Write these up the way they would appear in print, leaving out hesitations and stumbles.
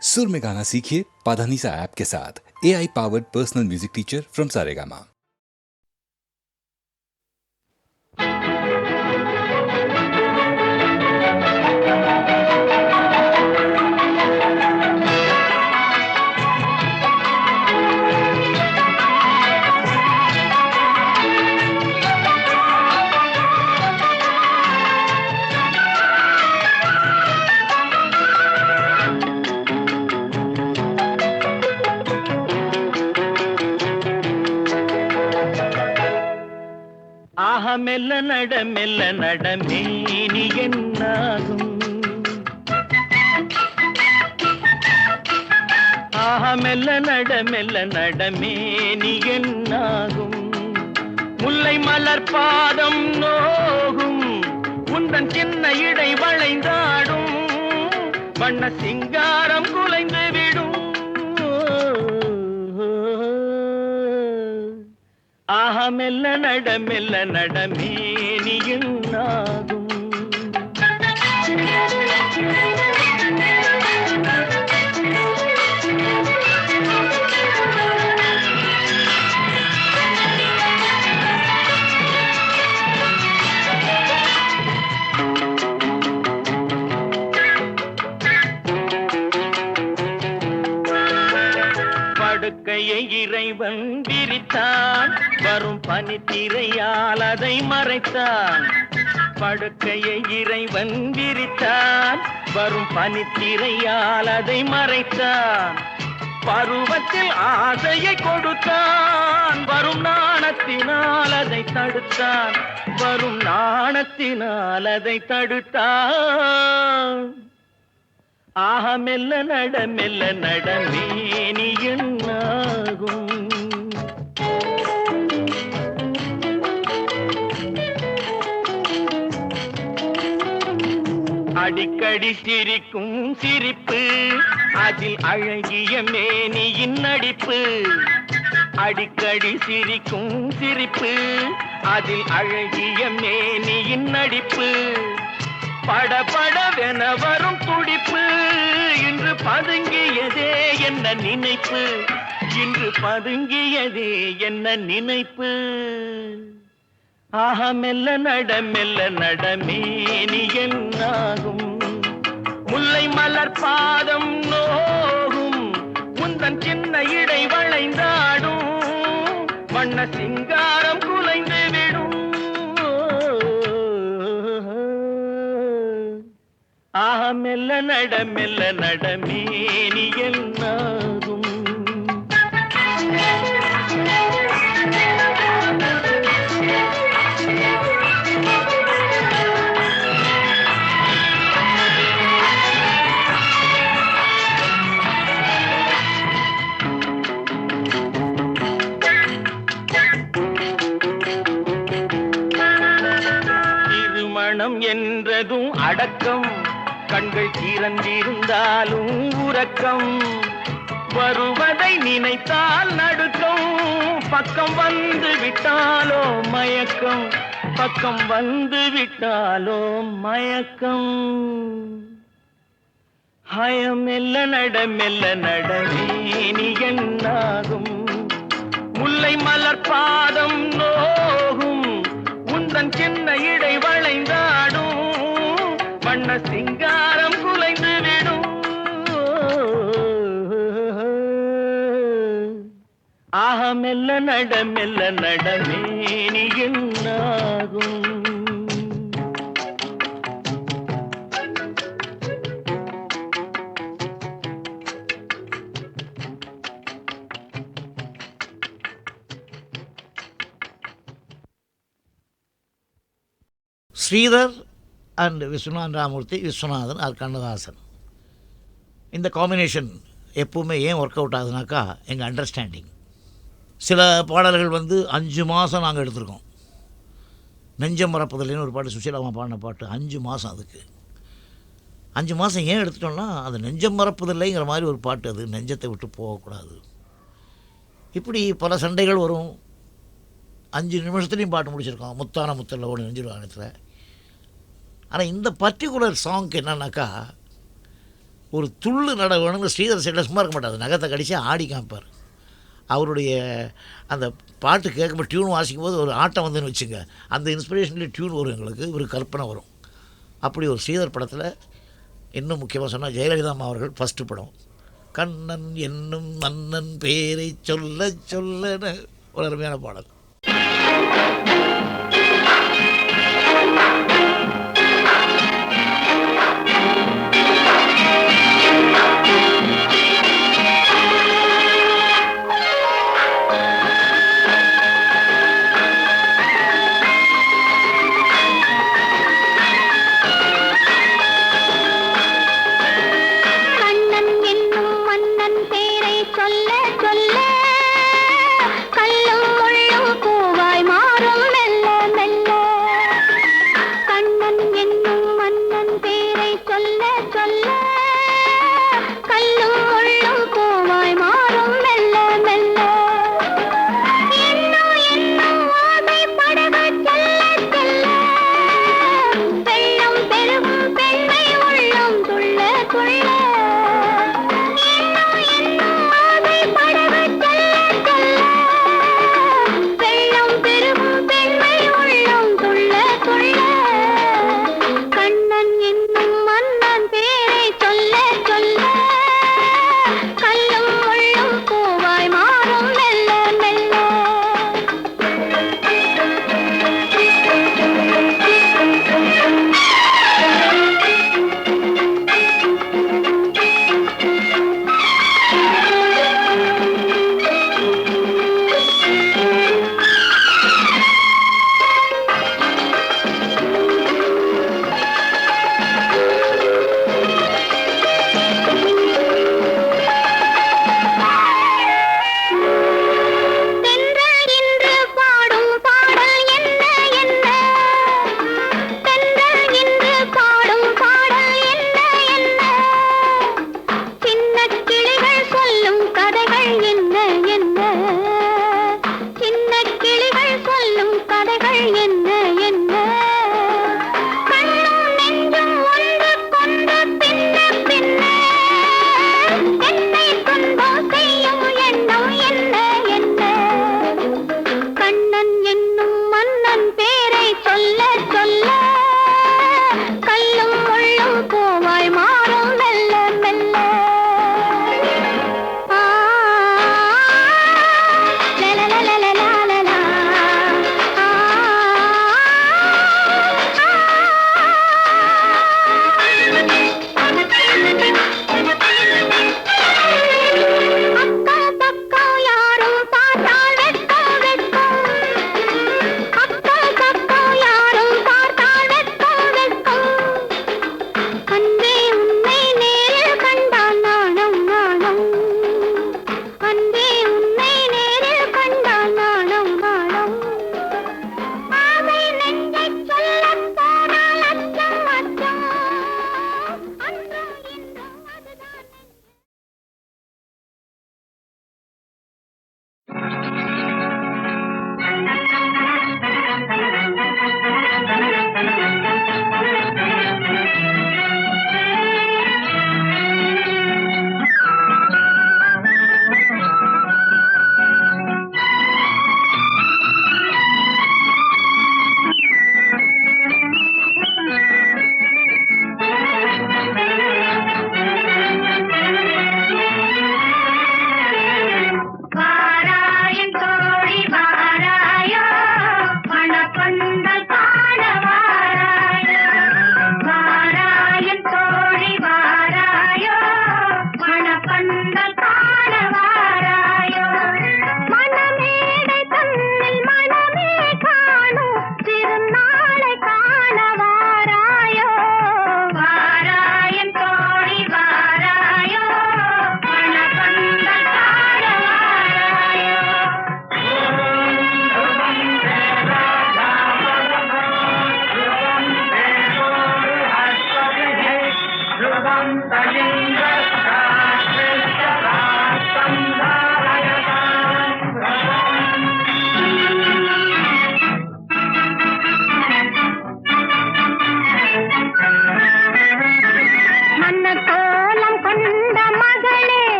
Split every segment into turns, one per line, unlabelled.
सुर में गाना सीखिए पाधानीसा ऐप के साथ। AI powered personal music teacher from Saregama.
மெல்ல நட மேனி என்னாகும். மெல்ல நட மேனி என்னாகும். முல்லை மலர் பாதம் நோகும். உந்தன் சின்ன இடை வளைந்தாடும். வண்ண சிங்காரம் குலைந்து விடும். மெல்ல நட மேனி என்னாகும். படுக்கையை இறைவன் விரித்தான். வரும் பனித்திரையால் அதை மறைத்தான். படுக்கையை இறைவன் விரித்தான். வரும் பனித்திரையால் அதை மறைத்தான். பருவத்தில் ஆசையை கொடுத்தான். வரும் நாணத்தினால் அதை தடுத்தான். வரும் நாணத்தினால் அதை தடுத்தான். மெல்ல நட மேனி என்னாகும். அடிக்கடி சிரிக்கும் சிரிப்பு, அதில் அழகிய மேனியின் நடிப்பு. அடிக்கடி சிரிக்கும் சிரிப்பு, அதில் அழகிய மேனியின் நடிப்பு. படபடவென வரும் துடிப்பு. இன்று பதுங்கியதே என்ன நினைப்பு. இன்று பதுங்கியதே என்ன நினைப்பு. மெல்ல நட மேனி என்னாகும். முல்லை மலர் பாதம் நோகும். முந்தன் சின்ன இடை வளைந்தாடும். வண்ண சிங்காரம் குலைந்து விடும். மெல்ல நட மேனி என்னாகும். திருமணம் என்றதும் அடக்கம். கண்கள் திறந்திருந்தாலும் உறக்கம். வருவதை நினைத்தால் நடுக்கம். பக்கம் வந்து விட்டாலோ மயக்கம். பக்கம் வந்து விட்டாலோ மயக்கம். மெல்ல நட மேனி என்னாகும். முல்லை மலர் பாதம் நோகும். உந்தன் சின்ன இடை வளைந்தாடும். வண்ண சிங்காரம் குலைந்து விடும். மெல்ல நட மேனி என்னாகும்.
ஸ்ரீதர் அண்ட் விஸ்வநாதன் ராமூர்த்தி, விஸ்வநாதன் ஆர் கண்ணதாசன். இந்த காம்பினேஷன் எப்போவுமே ஏன் ஒர்க் அவுட் ஆகுதுனாக்கா எங்கள் அண்டர்ஸ்டாண்டிங். சில பாடல்கள் 5 மாதம் நாங்கள் எடுத்திருக்கோம். நெஞ்சம் மறப்பதில்லைன்னு ஒரு பாட்டு, சுஷீலாமா பாடின பாட்டு, 5 மாதம். அதுக்கு 5 மாதம் ஏன் எடுத்துட்டோம்னா, அது நெஞ்சம் மறப்பதில்லைங்கிற மாதிரி ஒரு பாட்டு. அது நெஞ்சத்தை விட்டு போகக்கூடாது. இப்படி பல சண்டைகள் வரும். 5 நிமிஷத்துலேயும் பாட்டு முடிச்சிருக்கோம். முத்தான முத்தல்ல ஓடி நெஞ்சிருவானத்தில். ஆனால் இந்த பர்டிகுலர் சாங்க்கு என்னன்னாக்கா, ஒரு துள்ளு நட வேணும்னு ஸ்ரீதர் சைடில் சும்மா இருக்க மாட்டார், நகத்தை கடிச்சு ஆடி காமிப்பார். அவருடைய அந்த பாட்டு கேட்கும்போது டியூன் வாசிக்கும் போது ஒரு ஆட்டம் வந்துன்னு வச்சுங்க, அந்த இன்ஸ்பிரேஷன்லேயே டியூன் வரும், எங்களுக்கு ஒரு கற்பனை வரும். அப்படி ஒரு ஸ்ரீதர் படத்தில் இன்னும் முக்கியமாக சொன்னால் ஜெயலலிதா அம்மா அவர்கள் ஃபஸ்ட்டு படம் கண்ணன் என்னும் மன்னன் பேரை சொல்ல சொல்லன்னு ஒரு அருமையான பாடல்.
சொல்ல சொல்ல கல்லும் முள்ளும்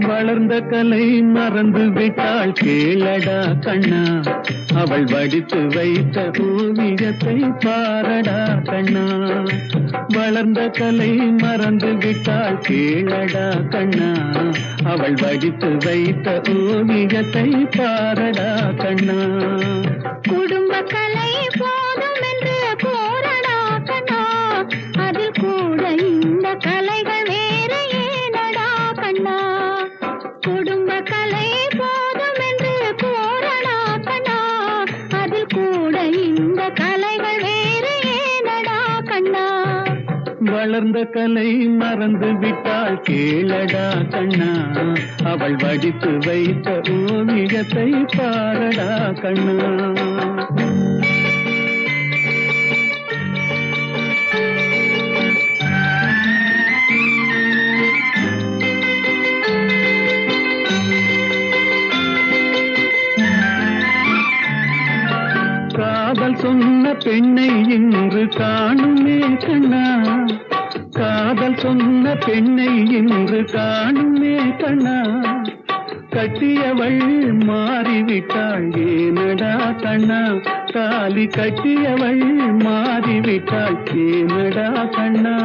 வளர்ந்த கலை மறந்து விட்டாள் கேளடா கண்ணா, அவள் வடித்து வைத்த ஓவியத்தை பாரடா கண்ணா. வளர்ந்த கலை மறந்து விட்டாள் கேளடா கண்ணா, அவள் வடித்து வைத்த ஓவியத்தை பாரடா கண்ணா.
குடும்ப கலை போதும் என்று போரடா கண்ணா, அதில் கூட இந்த கலைகள் வேறு ஏனடா கண்ணா. குடும்ப கலை போதும் என்று போரடா கண்ணா, அதில் கூட இந்த கலைகள் வேறு ஏனடா கண்ணா.
வளர்ந்த கலை மறந்து விட்டாள் கேளடா கண்ணா, அவள் வடித்து வைத்த ஓவியத்தை பாரடா கண்ணா. காதல் சொன்ன பெண்ணை இன்று காணுமே கண்ணா, காதல் சொன்ன பெண்ணை இன்று காணுமே கண்ணா. கட்டியவள் மாறிவிட்டாள் ஏனடா கண்ணா, தாலி கட்டியவள் மாறிவிட்டாள் ஏனடா கண்ணா.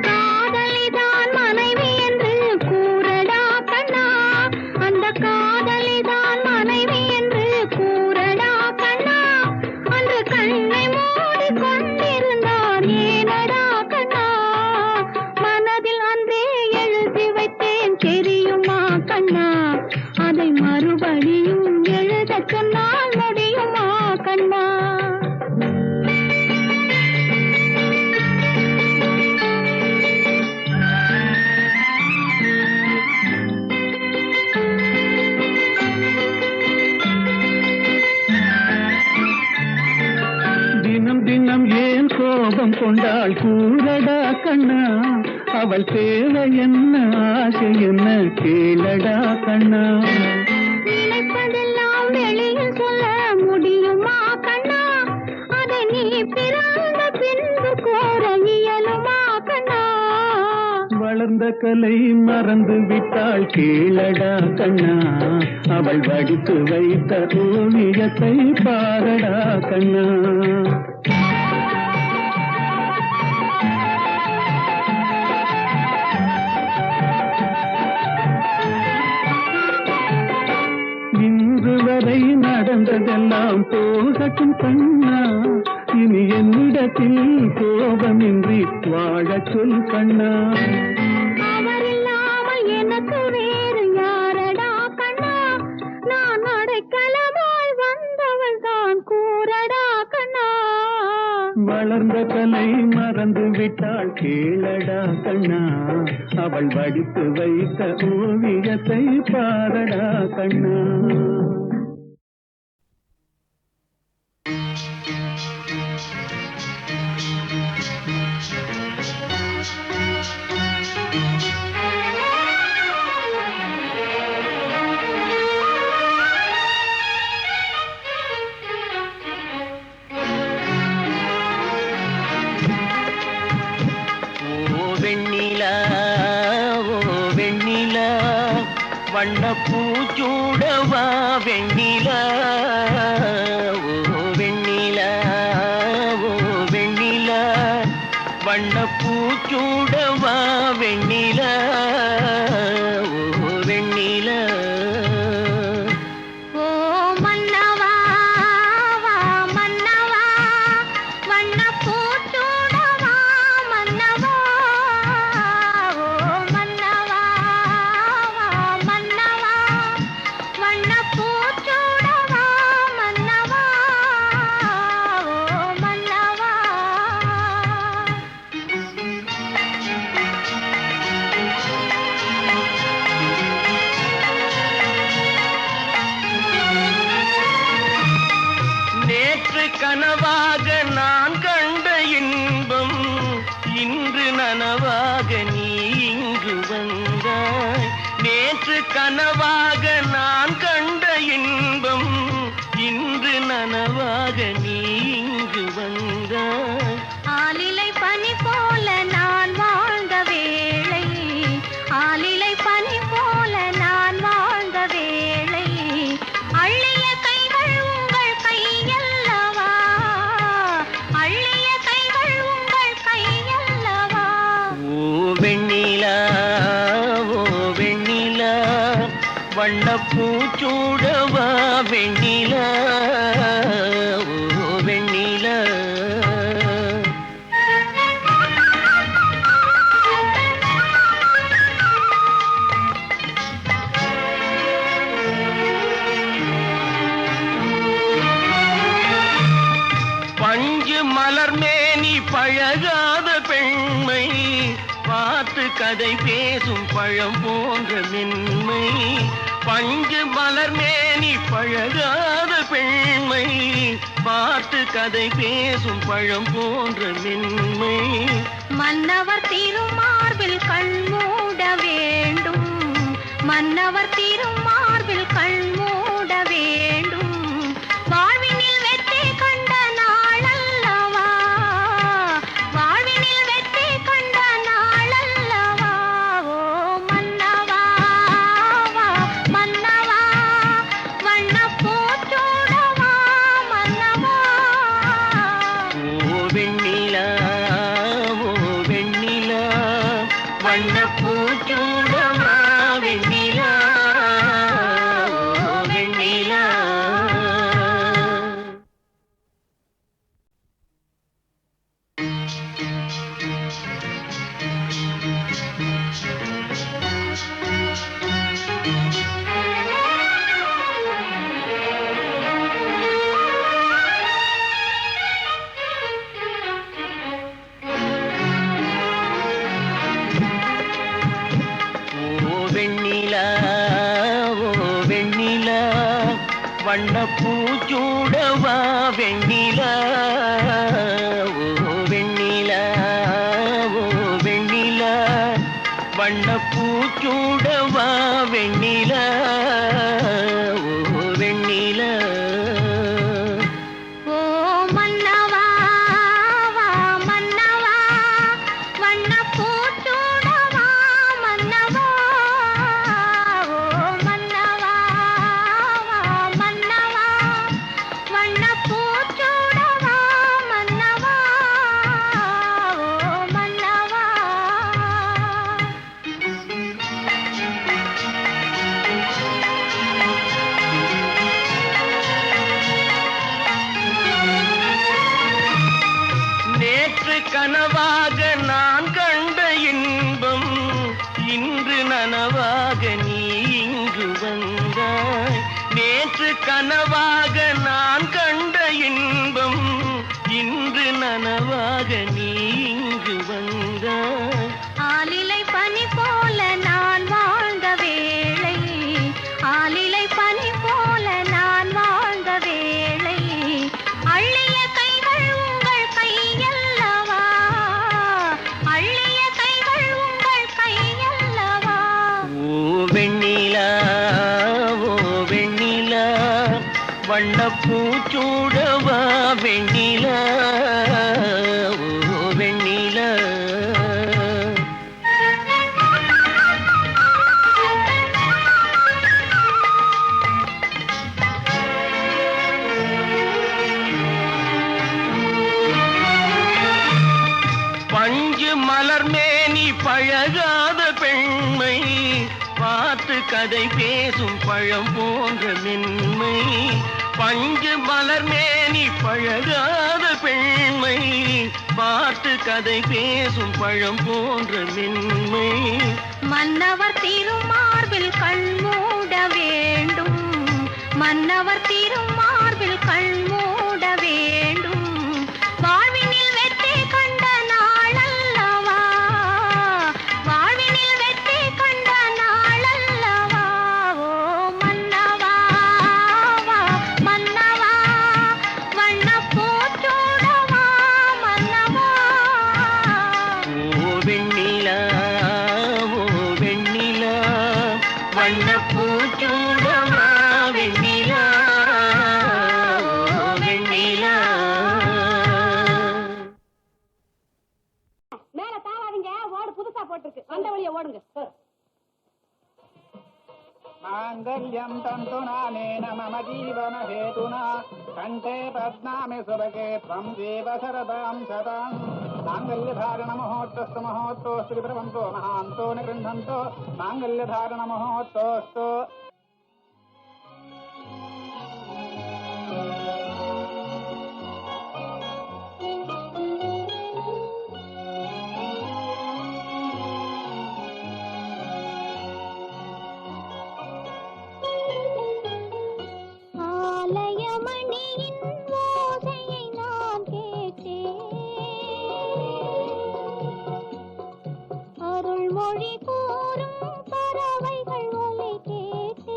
காதலிதான் மனைவி என்று கூறடா கண்ணா, அந்த காதலிதான் மனைவி என்று கூறடா கண்ணா. அன்று கண்ணை மூடி கொண்டிருந்தார் ஏனடா கண்ணா, மனதில் அன்றே எழுதி வைத்தேன் தெரியுமா கண்ணா. அதை மறுபடியும் எழுதச் சொன்னால் முடியுமா கண்ணா.
தினம் தினம் ஏன் கோபம் கொண்டாள் கூறடா கண்ணா, அவள் தேவை என்ன ஆசை என்ன கேளடா கண்ணா.
நினைப்பதெல்லாம் வெளியில் சொல்ல முடியுமா கண்ணா, அதை நீ பிறந்த பின்பு கோர இயலுமா கண்ணா.
வளர்ந்த கலை மறந்து விட்டாள் கேளடா கண்ணா, அவள் வடித்து வைத்த ஓவியத்தை பாரடா கண்ணா. இன்று வரை நடந்ததெல்லாம் போகட்டும் கண்ணா, இனி என்னிடத்தில் கோபமின்றி வாழச் சொல் கண்ணா.
அவர் இல்லாமல் எனக்கு வேறு யாரடா கண்ணா, நான் அடைக்கலமாய் வந்தவள் தான் கூறடா கண்ணா.
வளர்ந்த கலை மறந்து விட்டாள் கேளடா கண்ணா, அவள் வடித்து வைத்த ஓவியத்தை பாரடா கண்ணா.
வண்ணப்பூச்சூடவா வெண்ணிலா, ஓ வெண்ணிலா, ஓ வெண்ணிலா, வண்ணப்பூச்சூடவா வெண்ணிலா, ஓ வெண்ணிலா.
ஓ மன்னவா வா மன்னவா, வண்ணப்பூச்சூடவா மன்னவா. ஓ மன்னவா வா மன்னவா, வண்ணப்பூச்சூடவா மன்னவா. ஓ மன்னவா.
நனவாக நீ இங்கு வந்தாய். நேற்று கனவாக நான் கண்ட இன்பம் இன்று நனவாக நீ இங்கு வந்தாய்.
ஆலிலை பனி போல நான் வாழ்ந்த வேளை, ஆலிலை பனி போல நான் வாழ்ந்த வேளை, அள்ளிய கைகள் உங்கள் கையல்லவா, அள்ளிய கைகள் உங்கள் கையல்லவா.
ஓ வெண்ணிலா, ஓ வெண்ணிலா, வண்ணப்பூச்சூடவா வெண்ணிலா, ஓ வெண்ணிலா. பஞ்சு மலர் மேனி பழகாத பெண்மை பார்த்து கதை பேசும் பழம் போன்ற மென்மை. பஞ்சு மலர் மேனி பழகாத பெண்மை பார்த்து கதை பேசும் பழம் போன்ற மென்மை.
மன்னவர் திருமார்பில் கண் மூட வேண்டும், மன்னவர் திருமார்பில் கண் மூட வேண்டும், வாழ்வினில் வெற்றி கண்ட நாளல்லவா, வாழ்வினில் வெற்றி கண்ட நாளல்லவா. ஓ மன்னவா, வா மன்னவா, வண்ணப்பூச்சூடவா மன்னவா.
ஓ வெண்ணிலா, ஓ வெண்ணிலா, வண்ணப்பூச்சூடவா வெண்ணிலா, ஓ வெண்ணிலா. ஓ வெண்ணிலா, ஓ வெண்ணிலா, வண்ணப்பூச்சூடவா வெண்ணிலா, ஓ வெண்ணிலா, ஓ வெண்ணிலா, வண்ணப்பூச்சூடவா வெண்ணிலா, ஓ வெண்ணிலா.
ஓ மன்னவா, வா மன்னவா, வண்ணப்பூச்சூடவா மன்னவா. ஓ மன்னவா, வா மன்னவா, வண்ணப்பூச்சூடவா மன்னவா. ஓ மன்னவா.
நேற்று கனவாக நான் கண்ட இன்பம் இன்று நனவாக நீ இங்கு வந்தாய். நேற்று கனவாக நான் கண்ட இன்பம் இன்று நனவாக நீ இங்கு வந்தாய்.
ஆலிலை பனி போல நான் வாழ்ந்த வேளை, ஆலிலை பனி போல நான் வாழ்ந்த வேளை, அள்ளிய கைகள் உங்கள் கையல்லவா, அள்ளிய கைகள் உங்கள் கையல்லவா.
ஓ வெண்ணிலா, ஓ வெண்ணிலா, வண்ணப்பூச்சூடவா வெண்ணிலா, ஓ வெண்ணிலா. பஞ்சு மலர் மேனி பழகாத பெண்மை பார்த்து கதை பேசும் பழம் போன்ற மென்மை. பஞ்சு மலர் மேனி பழகாத பெண்மை பார்த்து கதை பேசும் பழம் போன்ற மென்மை.
மன்னவர் திருமார்பில் கண் மூட வேண்டும், மன்னவர் திருமார்பில் கண் மூட வேண்டும், வாழ்வினில் வெற்றி கண்ட நாளல்லவா, வாழ்வினில் வெற்றி கண்ட நாளல்லவா. ஓ மன்னவா, வா மன்னவா, வண்ணப்பூச்சூடவா மன்னவா.
ஓ வெண்ணிலா ஓ வெண்ணிலா வண்ணப்பூச்சூடவா வெண்ணிலா ஓ வெண்ணிலா.
மேல தாவாதீங்க, ஓடு புதுசா போட்டுருக்கு, அந்த வழியா ஓடுங்க.
माङ्गल्यं तन्तुनानेन मम जीवन हेतुना कण्ठे पद्मामि सुभगे त्वं जीव शरदां शतां माङ्गल्यधारणमहोत्तस्तु महोत्तोऽस्तु विद्रवन्तो महान्तो निगृह्णन्तो माङ्गल्यधारणमहोत्तोऽस्तु.
ஆலயமணியின் ஓசையை நான் கேட்டேன், அருள்மொழி கூறும் பறவைகள் ஒலி கேட்டேன்.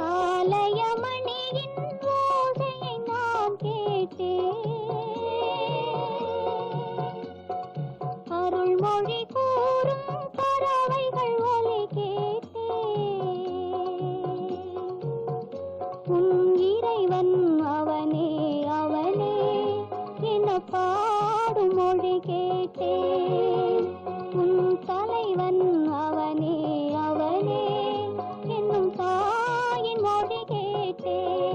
ஆலயமணியின் ஓசையை நான் கேட்டேன், அருள்மொழி கூறும் பறவைகள் ஒலி கேட்டேன். உன் இறைவன் அவனே அவனே என பாடும் மொழி கேட்டேன். உன் தலைவன் அவனே அவனே என்னும் தாயின் மொழி கேட்டேன்.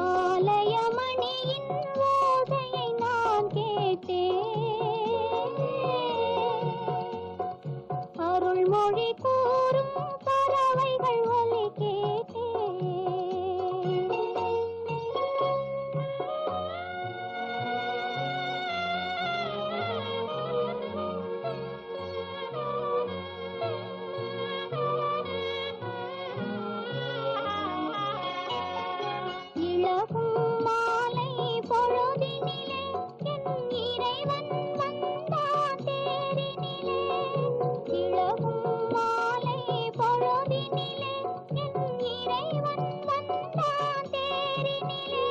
ஆலயமணியின் ஓசையை நான் கேட்டேன், அருள்மொழி கூறும் பறவைகள் ஒலி கேட்டேன். இளகும் மாலை பொழுதினிலே என் இறைவன் வந்தான் தேரினிலே. இளகும் மாலை பொழுதினிலே என் இறைவன் வந்தான் தேரினிலே.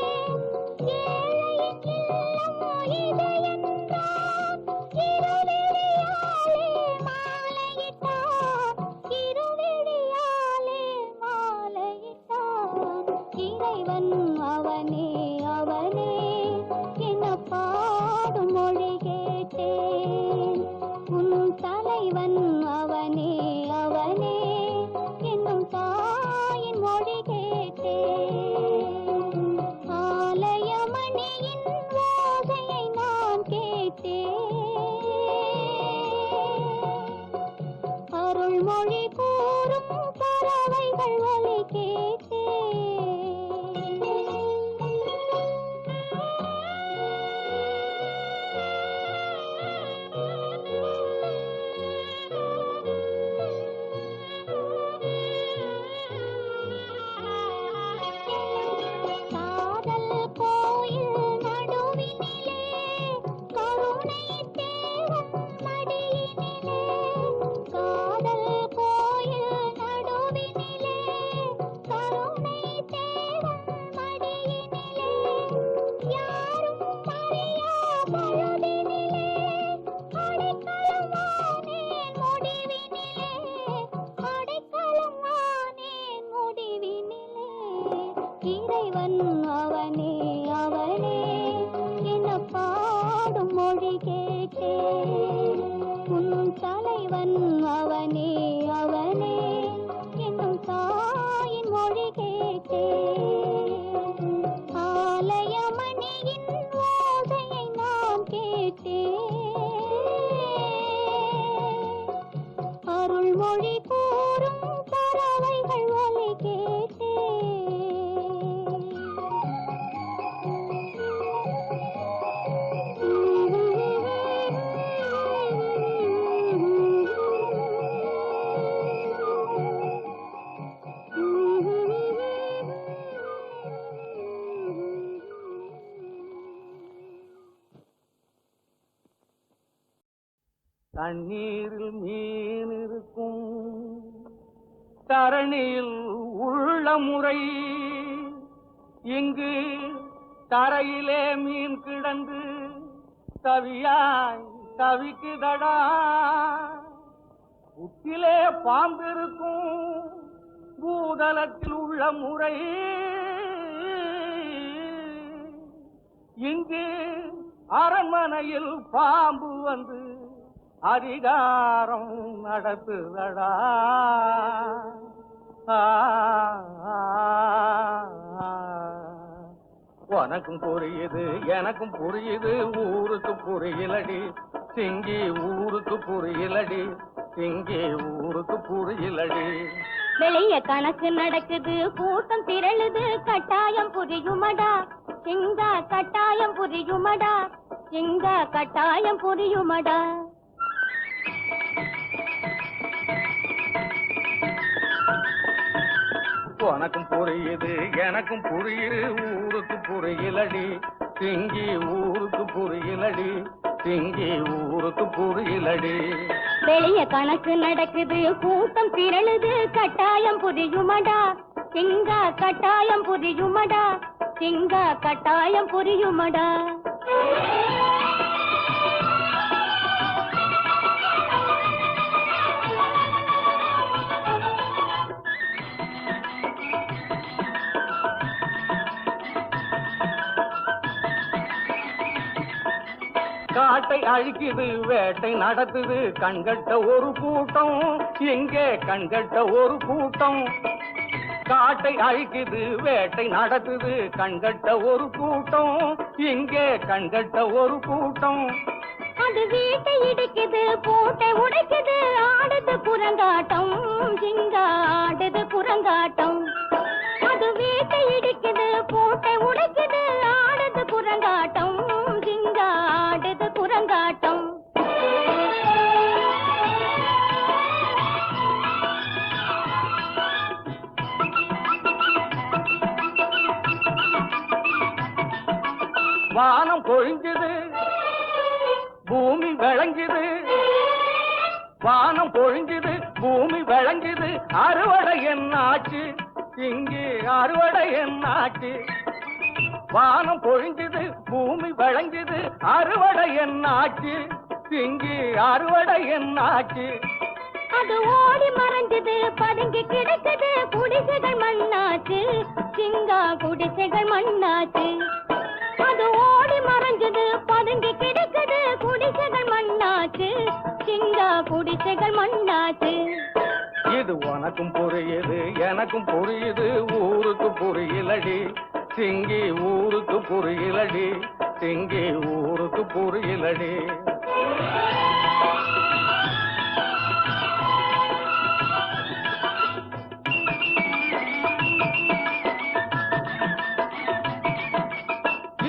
ஏழையின் இல்லம் இது என்றான், இருவிழியாலே மாலையிட்டான், இருவிழியாலே மாலையிட்டான். இறைவன் அவனே அவனே என பாடும் மொழி கேட்டேன். உன் தலைவன் அவனே அவனே என்னும் தாயின் மொழி கேட்டேன். ஆலயமணியின் ஓசையை நான் கேட்டேன், அருள்மொழி கூறும் பறவைகள் ஒலி கேட்டேன். காதல் கோயில் நடுவினிலே கருணை தேவன் மடியினிலே. காதல் கோயில் நடுவினிலே கருணை தேவன் மடியினிலே. யாரும் அறியா பொழுதினிலே அடைக்கலம் ஆனேன் முடிவினிலே. அடைக்கலம் ஆனேன் முடிவினிலே. இறைவன் அவனே அவனே என பாடும் மொழி கேட்டேன். உன் தலைவன் அவனே அவனே என்னும் தாயின் மொழி கேட்டேன். ஆலயமணியின் ஓசையை நான் கேட்டேன், அருள்மொழி கூறும் பறவைகள் ஒலி கேட்டேன்.
தண்ணீரில் மீன் இருக்கும் தரணியில் உள்ள முறை இங்கு கரையிலே மீன் கிடந்து தவியாய் தவிக்குதடா, புத்திலே பாம்பிருக்கும் பூதலத்தில் உள்ள முறை இங்கு அரண்மனையில் பாம்பு வந்து அதிகாரம் நடத்துதடா. உனக்கும் புரியுது எனக்கும் புரியுது, ஊருக்கு புரியலடி சிங்கி, ஊருக்கு புரியலடி சிங்கி, ஊருக்கு புரியலடி.
வெளிய கணக்கு நடக்குது, கூட்டம் திரளுது, கட்டாயம் புரியுமடா சிங்கா, கட்டாயம் புரியுமடா சிங்கா, கட்டாயம் புரியுமடா.
உனக்கும் புரியுது எனக்கும் புரியுது, ஊருக்கு புரியலடி சிங்கி, ஊருக்கு புரியலடி சிங்கி, ஊருக்கு புரியலடி.
வெளிய கணக்கு நடக்குது, கூட்டம் திரளுது, கட்டாயம் புரியுமடா சிங்கா, கட்டாயம் புரியுமடா சிங்கா, கட்டாயம் புரியுமடா.
காட்டை அழிக்குது வேட்டை நடத்துது கண்கட்ட ஒரு கூட்டம், எங்கே கண்கட்ட ஒரு கூட்டம். காட்டை அழிக்குது வேட்டை நடத்துது கண்கட்ட ஒரு கூட்டம், எங்கே கண்கட்ட ஒரு கூட்டம்.
அது வீட்டை இடிக்குது பூட்டை உடைக்குது, ஆடுது குரங்காட்டம் சிங்கா, ஆடுது குரங்காட்டம். அது வீட்டை இடிக்குது பூட்டை உடைக்குது, ஆடுது குரங்காட்டம் சிங்கா, ஆடுது குரங்காட்டம்.
வானம் பொழிஞ்சுது பூமி விளங்குது, வானம் பொழிஞ்சுது பூமி விளங்குது, அறுவடை என்னாச்சு இங்கே அறுவடை என்னாச்சு. வானம் பொழிஞ்சுது பூமி விளங்குது, அறுவடை என்னாச்சு இங்கே அறுவடை என்னாச்சு.
அது ஓடி மறைஞ்சது பதுங்கி கிடக்குது, குடிசைகள் மண்ணாச்சு சிங்கா, குடிசைகள் மண்ணாச்சு. அது ஓடி மறைஞ்சது பதுங்கி கிடக்குது, குடிசைகள் மண்ணாச்சு சிங்கா, குடிசைகள் மண்ணாச்சு.
இது உனக்கும் புரியுது எனக்கும் புரியுது, ஊருக்கு புரியலடி சிங்கி, ஊருக்கு புரியலடி சிங்கி, ஊருக்கு புரியலடி.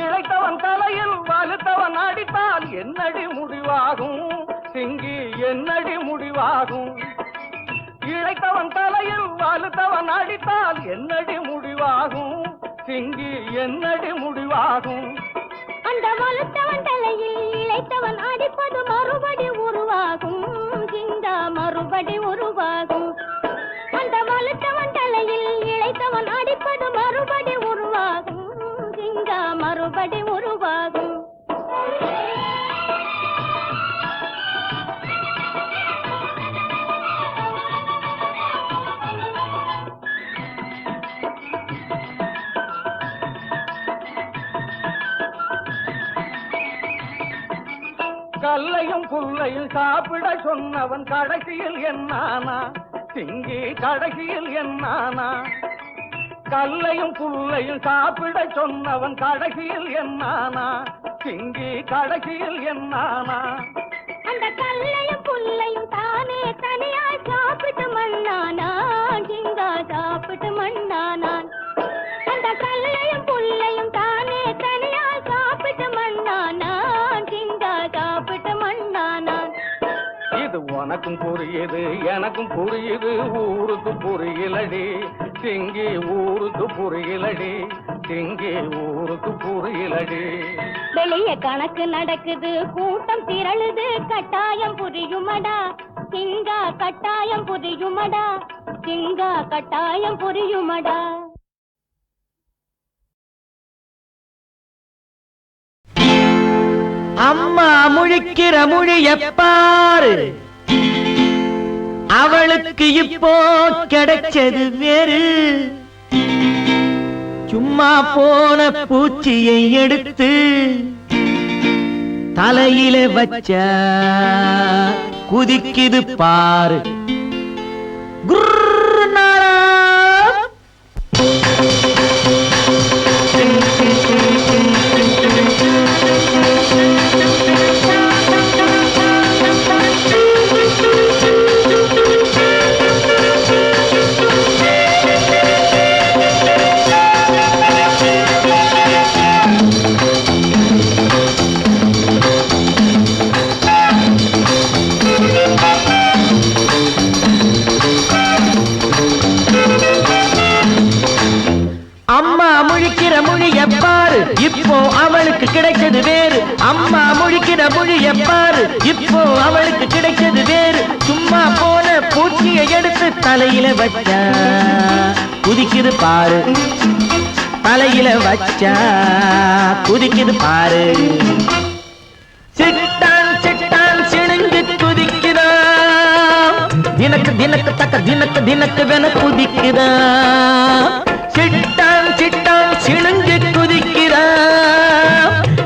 இளைத்தவன் தலையில் வலுத்தவன் அடித்தால் என்னடி முடிவாகும் சிங்கி, என்னடி முடிவாகும். இளைத்தவன் தலையில் வலுத்தவன் அடித்தால் என்னடி முடிவாகும் சிங்கி, என்னடி முடிவாகும்.
அந்த வலுத்தவன் தலையில் இளைத்தவன் அடிப்பது மறுபடி உருவாகும் சிங்கா, மறுபடி உருவாகும். அந்த வலுத்தவன் தலையில் இளைத்தவன் அடிப்பது மறுபடி உருவாகும் சிங்கா, மறுபடி உருவாகும்.
கல்லையும் புல்லையும் சாப்பிட சொன்னவன் கடைசியில் என்னானா சிங்கி, கடைசியில் என்னானா. கல்லையும் புல்லையும் சாப்பிட சொன்னவன் கடைசியில் என்னானா சிங்கி, கடைசியில் என்னானா.
அந்த கல்லையும் புல்லையும் தானே தனியாய் சாப்பிட்டு மண்ணானா சிங்கா, சாப்பிட்டு மண்ணானான். அந்த கல்லையும் புல்லையும் தானே தனியாய் சாப்பிட்டு மண்ணானா சிங்கா, சாப்பிட்டு மண்ணானான்.
இது உனக்கும் புரியுது எனக்கும் புரியுது, ஊருக்கு புரியலடி சிங்கி, ஊருக்கு புரியலடி சிங்கி, ஊருக்கு புரியலடி.
வெளிய கணக்கு நடக்குது, கூட்டம் திரளுது, கட்டாயம் புரியுமடா சிங்கா, கட்டாயம் புரியுமடா சிங்கா, கட்டாயம் புரியுமடா.
அம்மா முழிக்கிற மொழியப்பாரு அவளுக்கு இப்போ கிடைச்சது வேறு. சும்மா போன பூச்சியை எடுத்து தலையில வச்சா குதிக்குது பாரு. குர்நாளா இப்போ அவளுக்கு கிடைச்சது வேறு. அம்மா முழிக்கிற மொழிய பாரு இப்போ அவளுக்கு கிடைச்சது வேறு. சும்மா போன பூச்சியை எடுத்து தலையில வச்சா குதிக்குது பாரு. தலையில வச்சா குதிக்குது பாரு. சிட்டான் சிட்டான் சிணுங்கு குதிக்குதா. தினக்கு தினக்கு தக்க தினக்கு தினக்கு வென குதிக்குதா. சிட்டான் சிட்டான் சிணுங்கு குதிக்குதா.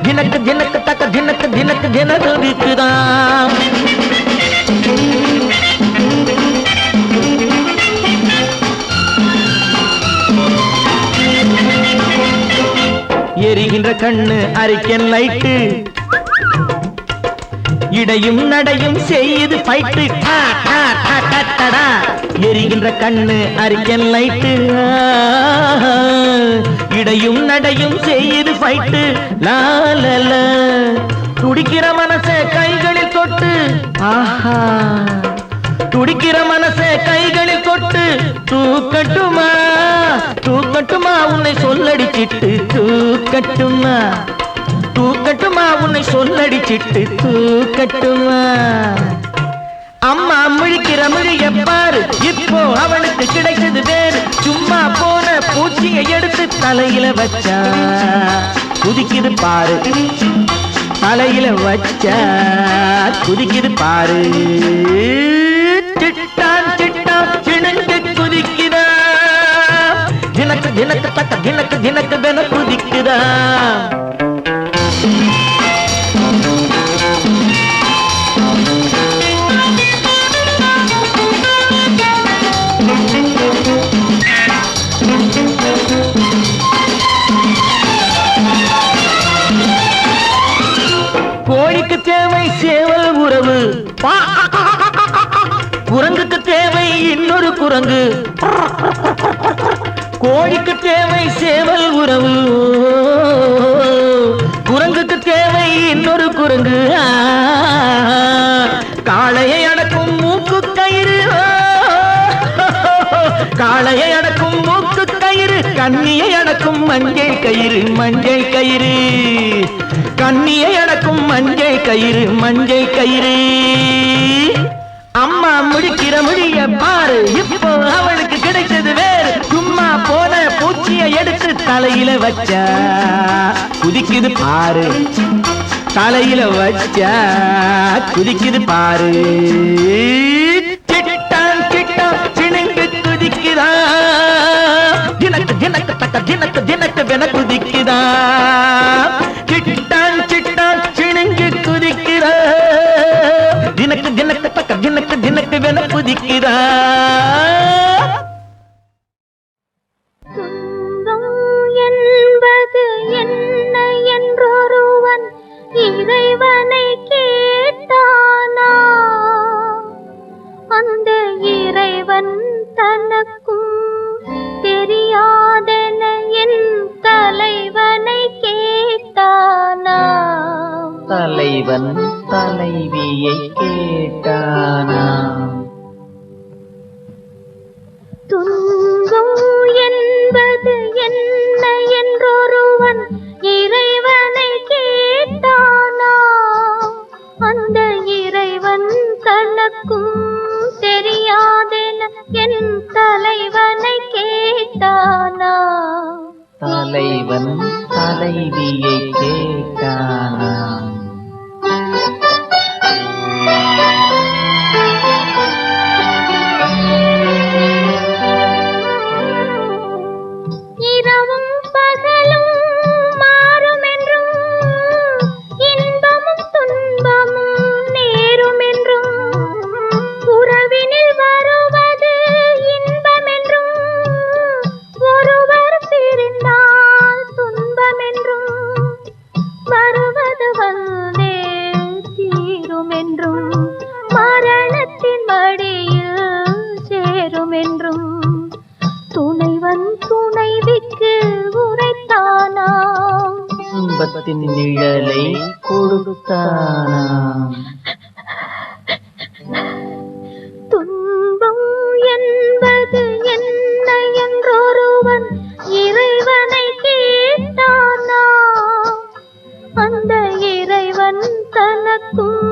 தினக்கு தினக்கு தக்க தினக்கு தினக்கு தின குதிக்குதா. எரிகின்ற கண்ணு அரிக்கன் லைட்டு இடையும் நடையும் செய்து ஃபைட்டு. எரிகின்ற கண்ணு அரிக்கன் லைட்டு இடையும் நடையும் செய்து ஃபைட்டு. லாலல துடிக்கிற மனச கைகளில் தொட்டு ஆஹா துடிக்கிற மனச கைகளில் தொட்டு தூக்கட்டுமா தூக்கட்டுமா உன்னை சொல்லடிச்சிட்டு தூக்கட்டுமா தூக்கட்டுமா உன்னை சொல்லடிச்சிட்டு தூக்கட்டுமா. அம்மா முழிக்கிற மொழிய பாரு இப்போ அவளுக்கு கிடைச்சது வேறு. சும்மா போன பூச்சியை எடுத்து தலையில வச்சா குதிக்குது பாரு. தலையில வச்சா குதிக்குது பாரு. சிட்டான் சிட்டான் சிணுங்கு குதிக்குதா. தினக்கு தினக்கு தக்க தினக்கு தினக்கு வென குதிக்குதா. கோழிக்கு தேவை சேவல் உறவு. குரங்குக்கு தேவை இன்னொரு குரங்கு. கோழிக்கு தேவை சேவல் உறவு. குரங்குக்கு தேவை இன்னொரு குரங்கு. காளையை அடக்கும் மூக்கு கயிறு. காளையை அடக்கும் மூக்கு கயிறு. கண்ணியை அடக்கும் மஞ்சள் கயிறு மஞ்சள் கயிறு. கண்ணியை அடக்கும் மஞ்சள் கயிறு மஞ்சள் கயிறு. அம்மா முடிக்கிற மொழிய பாரு இப்போ அவளுக்கு கிடைச்சது வேறு. சும்மா போன பூச்சியை எடுத்து தலையில வச்சா குதிக்குது பாரு. தலையில வச்சா குதிக்குது பாரு. சிட்டான் சிட்டான் சிணுங்கு குதிக்குதா. தினக்கு தினக்கு தக்க தினக்கு தினக்கு வென குதிக்குதா. சிட்டான் சிட்டான் சிணுங்கு குதிக்குதா. தினக்கு தினக்கு தக்க தினக்கு தினக்கு வென குதிக்குதா.
துன்பம் என்பது என்ன என்றொருவன் இறைவனை கேட்டானா. அந்த இறைவன் தனக்கும் தெரியாதென என் தலைவனை கேட்டானா.
தலைவன் தலைவியை கேட்டானா.
துன்பம் என்பது என்ன என்றொருவன் இறைவனை கேட்டானா. அந்த இறைவன் தனக்கும் தெரியாதென என் தலைவனை கேட்டானா.
தலைவன் தலைவியை கேட்டானா. இன்பத்தின் நிழலை கொடுத்தானாம்.
துன்பம் என்பது என்ன என்றொருவன் இறைவனை கேட்டானா, அந்த இறைவன் தனக்கும்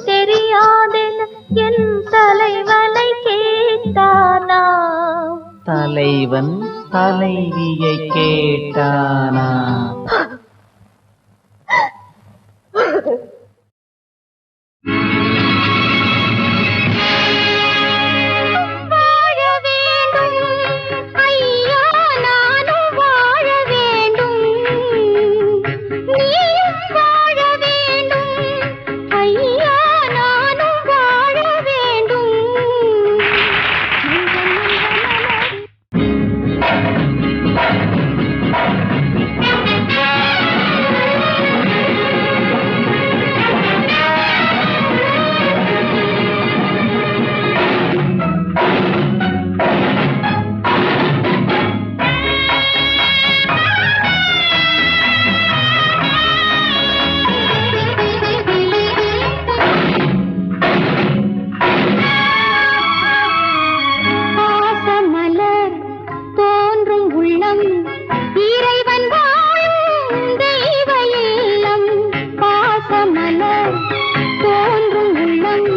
தெரியாதென என் தலைவனை கேட்டானா.
தலைவன் தலைவியை கேட்டானா.
வாழ வேண்டும் ஐயா, நானும் வாழ வேண்டும், நீயும் வாழ வேண்டும் ஐயா, நானும் வாழ வேண்டும். பாசமலர் தோன்றும் உள்ளம் இறைவன் வாழும் தெய்வ இல்லம். பாசமலர் தோன்றும் உள்ளம்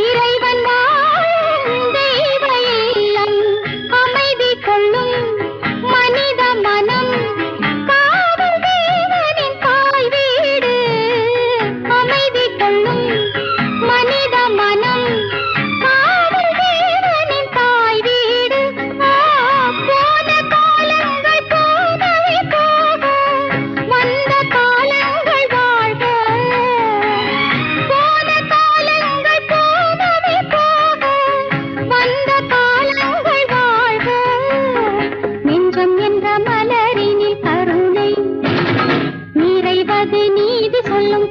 இறைவன் வாழும் தெய்வ இல்லம். அமைதி கொள்ளும் மனித மனம் காவல் தேவனின் தாய் வீடு. அமைதி கொள்ளும் மனித மனம் காவல் தேவனின் தாய் வீடு. போன காலங்கள் போகவே போக, வந்த காலங்கள் வாழ்க. போன காலங்கள் போகவே போக, வந்த காலங்கள் வாழ்க. நெஞ்சம் என்ற மலரினில் கருணை நிறைவது நீதி சொல்லும்